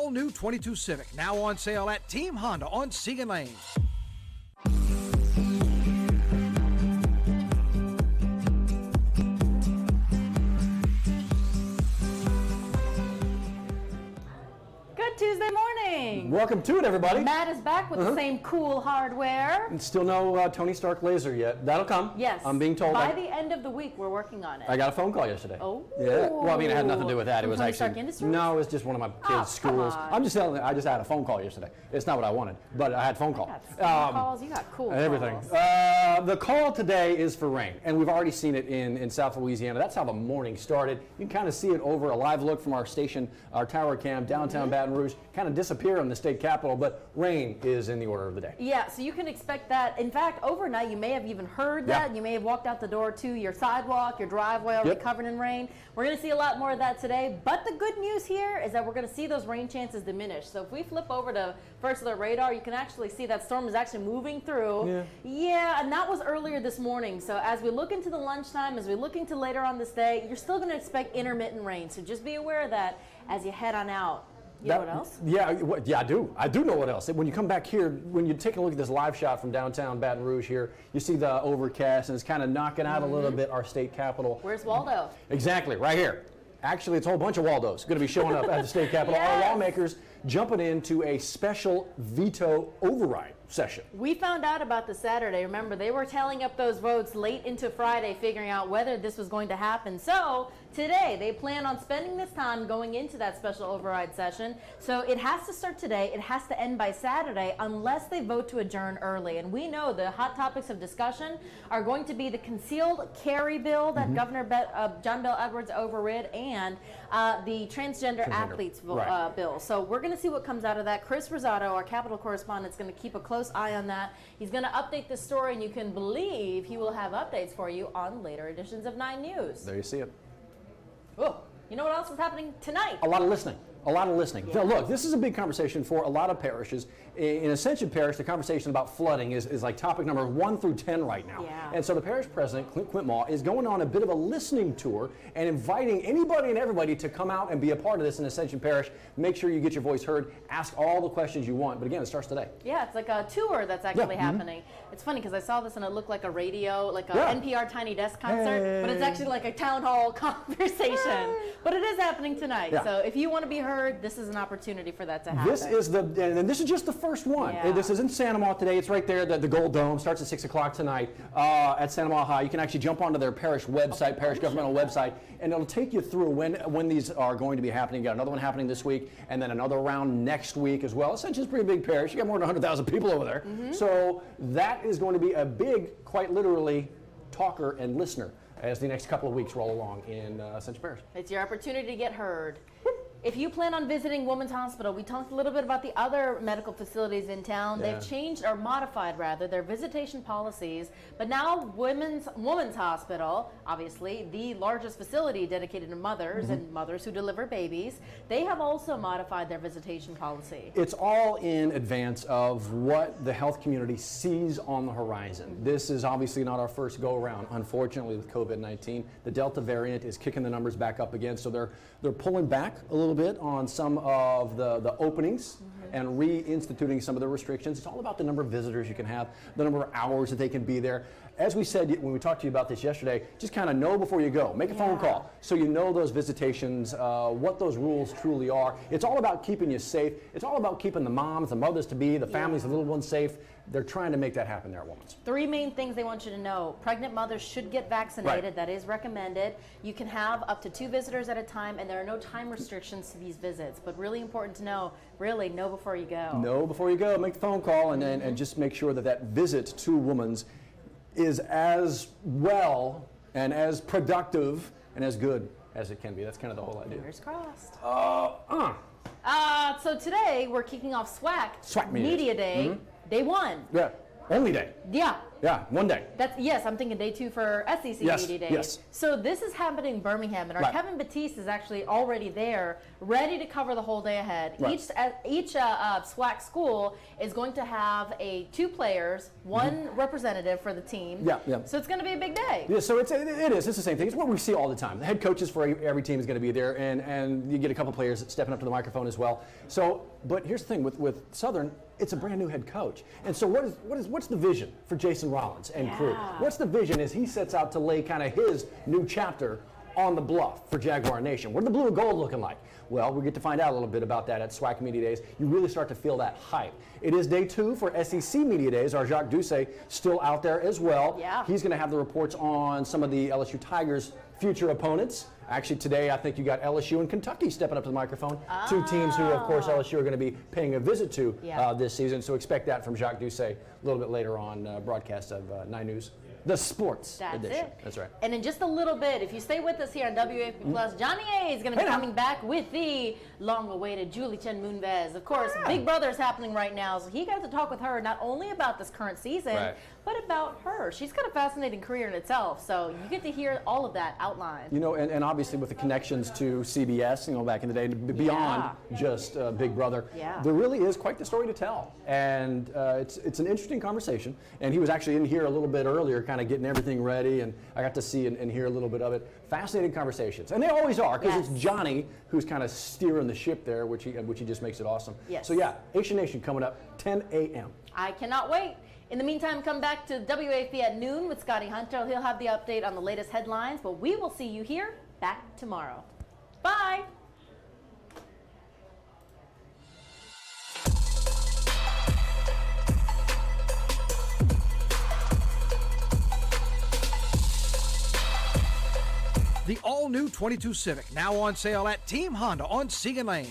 all-new 22 Civic, now on sale at Team Honda on Siegen Lane. Tuesday morning. Welcome to it, everybody. Matt is back with the same cool hardware. And still no Tony Stark laser yet. That'll come. Yes. I'm being told. By the end of the week, we're working on it. I got a phone call yesterday. Oh. Yeah. Well, I mean, it had nothing to do with that. It was Tony actually. Stark Industries? No, it was just one of my kids' schools. I'm just telling you, I just had a phone call yesterday. It's not what I wanted, but I had a phone call. You got calls. You got cool everything. calls. The call today is for rain, and we've already seen it in South Louisiana. That's how the morning started. You can kind of see it over a live look from our station, our tower cam, downtown Baton Rouge, kind of disappear on the state capitol, but rain is in the order of the day. Yeah, so you can expect that. In fact, overnight, you may have even heard that. Yeah. You may have walked out the door to your sidewalk, your driveway will be covered in rain. We're going to see a lot more of that today, but the good news here is that we're going to see those rain chances diminish. So if we flip over to first alert radar, you can actually see that storm is actually moving through. Yeah, and that was earlier this morning. So as we look into the lunchtime, as we look into later on this day, you're still going to expect intermittent rain. So just be aware of that as you head on out. You know what else? Yeah, I do. I do know what else. When you come back here, when you take a look at this live shot from downtown Baton Rouge here, you see the overcast, and it's kind of knocking out a little bit our state capitol. Where's Waldo? Exactly, right here. Actually, it's a whole bunch of Waldos going to be showing up at the state capitol. Our lawmakers jumping into a special veto override session. We found out about this Saturday. Remember, they were tallying up those votes late into Friday, figuring out whether this was going to happen. So today, they plan on spending this time going into that special override session. So it has to start today. It has to end by Saturday unless they vote to adjourn early. And we know the hot topics of discussion are going to be the concealed carry bill that Governor John Bel Edwards overrid and the transgender athletes bill. So we're going to see what comes out of that. Chris Rosato, our Capitol correspondent, is going to keep a close eye on that. He's going to update the story, and you can believe he will have updates for you on later editions of 9 News. There you see it. Oh, you know what else is happening tonight? A lot of listening. A lot of listening. Now, look, this is a big conversation for a lot of parishes. In Ascension Parish, the conversation about flooding is like topic number 1 through 10 right now. Yeah. And so the parish president, Clint Quintmaw, is going on a bit of a listening tour and inviting anybody and everybody to come out and be a part of this in Ascension Parish. Make sure you get your voice heard. Ask all the questions you want. But again, it starts today. Yeah, it's like a tour that's actually happening. It's funny because I saw this and it looked like a radio, like a NPR Tiny Desk concert, but it's actually like a town hall conversation. But it is happening tonight. So if you want to be heard, this is an opportunity for that to happen. This is and this is just the first one. This is in Santa Maria today. It's right there. The Gold Dome starts at 6 o'clock tonight at Santa Maria High. You can actually jump onto their parish website, parish governmental website, and it'll take you through when these are going to be happening. You got another one happening this week, and then another round next week as well. Ascension's a pretty big parish. You got more than 100,000 people over there. So that is going to be a big, quite literally, talker and listener as the next couple of weeks roll along in Ascension Parish. It's your opportunity to get heard. If you plan on visiting Women's Hospital, we talked a little bit about the other medical facilities in town. They've changed, or modified rather, their visitation policies. But now Women's Hospital, obviously the largest facility dedicated to mothers and mothers who deliver babies, they have also modified their visitation policy. It's all in advance of what the health community sees on the horizon. This is obviously not our first go around, unfortunately, with COVID-19. The Delta variant is kicking the numbers back up again, so they're pulling back a little bit on some of the openings and reinstituting some of the restrictions. It's all about the number of visitors you can have, the number of hours that they can be there. As we said when we talked to you about this yesterday, just kind of know before you go. Make a phone call so you know those visitations, what those rules truly are. It's all about keeping you safe. It's all about keeping the moms, the mothers-to-be, the families, the little ones safe. They're trying to make that happen there at Women's. 3 main things they want you to know. Pregnant mothers should get vaccinated. That is recommended. You can have up to 2 visitors at a time, and there are no time restrictions to these visits. But really important to know, really know before you go. Know before you go. Make the phone call and just make sure that that visit to Women's is as well and as productive and as good as it can be. That's kind of the whole idea. Fingers crossed. So today we're kicking off SWAC SWAC Media Day, day 1. Yeah, only day. Yeah. Yeah, one day. Yes, I'm thinking day 2 for SEC Media Days. Yes. So this is happening in Birmingham, and our Kevin Batiste is actually already there, ready to cover the whole day ahead. Right. Each SWAC school is going to have 2 players, 1 representative for the team. Yeah. So it's going to be a big day. Yeah, so it is. It's the same thing. It's what we see all the time. The head coaches for every team is going to be there, and you get a couple players stepping up to the microphone as well. So, but here's the thing with Southern. It's a brand new head coach. And so what's the vision for Jason Rollins and crew? What's the vision as he sets out to lay kind of his new chapter on the bluff for Jaguar Nation? What are the blue and gold looking like? Well, we get to find out a little bit about that at SWAC Media Days. You really start to feel that hype. It is day 2 for SEC Media Days. Our Jacques Doucet still out there as well. Yeah. He's going to have the reports on some of the LSU Tigers' future opponents. Actually, today, I think you got LSU and Kentucky stepping up to the microphone. 2 teams who, of course, LSU are going to be paying a visit to this season. So expect that from Jacques Doucet a little bit later on broadcast of 9 News. The sports edition. That's right. And in just a little bit, if you stay with us here on WAFB Plus, Johnny A is going to be coming back with the long-awaited Julie Chen Moonves. Of course, Big Brother is happening right now, so he got to talk with her not only about this current season, but about her. She's got a fascinating career in itself, so you get to hear all of that outlined. You know, and obviously with the connections to CBS, you know, back in the day, beyond just Big Brother, there really is quite the story to tell. And it's an interesting conversation. And he was actually in here a little bit earlier, kind of getting everything ready, and I got to see and hear a little bit of it. Fascinating conversations, and they always are, because it's Johnny who's kind of steering the ship there, which he just makes it awesome. Yes. So yeah, Asian Nation coming up 10 a.m. I cannot wait. In the meantime, come back to WAFB at noon with Scotty Hunter. He'll have the update on the latest headlines, but we will see you here back tomorrow. Bye. The all-new 22 Civic, now on sale at Team Honda on Siegen Lane.